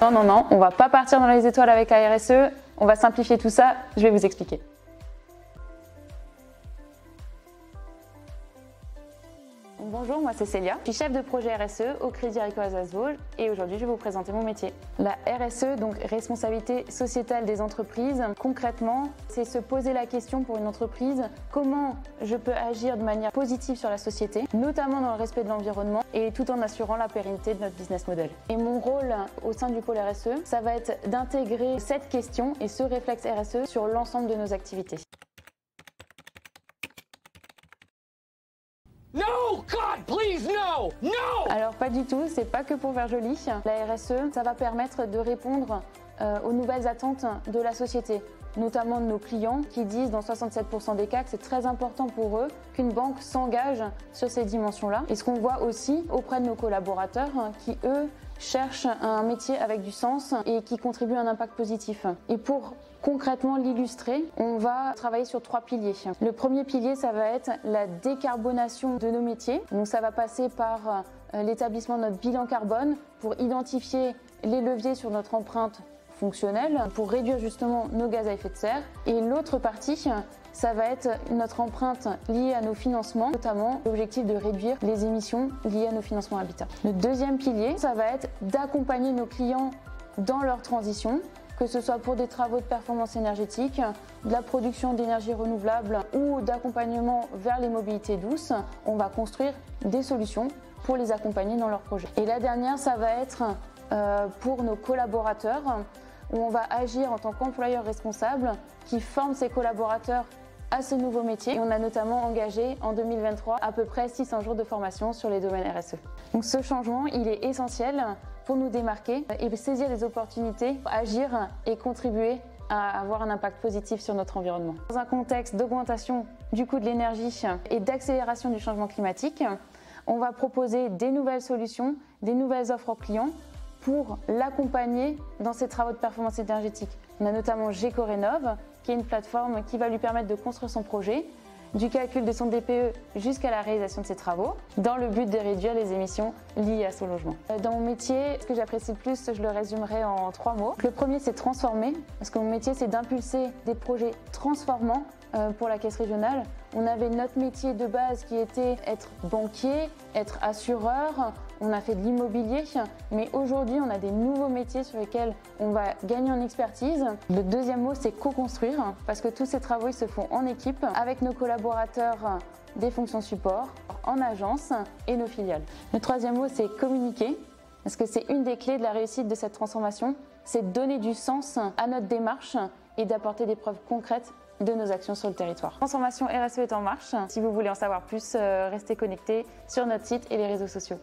Non, non, non, on va pas partir dans les étoiles avec la RSE, on va simplifier tout ça, je vais vous expliquer. Bonjour, moi c'est Célia, je suis chef de projet RSE au Crédit Agricole Alsace-Vosges et aujourd'hui je vais vous présenter mon métier. La RSE, donc responsabilité sociétale des entreprises, concrètement c'est se poser la question pour une entreprise comment je peux agir de manière positive sur la société, notamment dans le respect de l'environnement et tout en assurant la pérennité de notre business model. Et mon rôle au sein du pôle RSE, ça va être d'intégrer cette question et ce réflexe RSE sur l'ensemble de nos activités. No, God, please, no, no! Alors pas du tout, c'est pas que pour faire joli. La RSE, ça va permettre de répondre aux nouvelles attentes de la société, notamment de nos clients qui disent dans 67% des cas que c'est très important pour eux qu'une banque s'engage sur ces dimensions-là. Et ce qu'on voit aussi auprès de nos collaborateurs qui, eux, cherchent un métier avec du sens et qui contribuent à un impact positif. Et pour concrètement l'illustrer, on va travailler sur 3 piliers. Le premier pilier, ça va être la décarbonation de nos métiers. Donc ça va passer par l'établissement de notre bilan carbone pour identifier les leviers sur notre empreinte fonctionnelle pour réduire justement nos gaz à effet de serre. Et l'autre partie, ça va être notre empreinte liée à nos financements, notamment l'objectif de réduire les émissions liées à nos financements habitat. Le deuxième pilier, ça va être d'accompagner nos clients dans leur transition, que ce soit pour des travaux de performance énergétique, de la production d'énergie renouvelable ou d'accompagnement vers les mobilités douces. On va construire des solutions pour les accompagner dans leurs projets. Et la dernière, ça va être pour nos collaborateurs, où on va agir en tant qu'employeur responsable qui forme ses collaborateurs à ce nouveau métier. Et on a notamment engagé en 2023 à peu près 600 jours de formation sur les domaines RSE. Donc ce changement, il est essentiel pour nous démarquer et saisir les opportunités, agir et contribuer à avoir un impact positif sur notre environnement. Dans un contexte d'augmentation du coût de l'énergie et d'accélération du changement climatique, on va proposer des nouvelles solutions, des nouvelles offres aux clients pour l'accompagner dans ses travaux de performance énergétique. On a notamment GECO-Rénov, qui est une plateforme qui va lui permettre de construire son projet, du calcul de son DPE jusqu'à la réalisation de ses travaux, dans le but de réduire les émissions liées à son logement. Dans mon métier, ce que j'apprécie le plus, je le résumerai en 3 mots. Le premier, c'est transformer, parce que mon métier, c'est d'impulser des projets transformants pour la caisse régionale. On avait notre métier de base qui était être banquier, être assureur, on a fait de l'immobilier, mais aujourd'hui on a des nouveaux métiers sur lesquels on va gagner en expertise. Le deuxième mot, c'est co-construire, parce que tous ces travaux ils se font en équipe avec nos collaborateurs des fonctions support, en agence et nos filiales. Le troisième mot, c'est communiquer, parce que c'est une des clés de la réussite de cette transformation, c'est de donner du sens à notre démarche et d'apporter des preuves concrètes de nos actions sur le territoire. Transformation RSE est en marche. Si vous voulez en savoir plus, restez connectés sur notre site et les réseaux sociaux.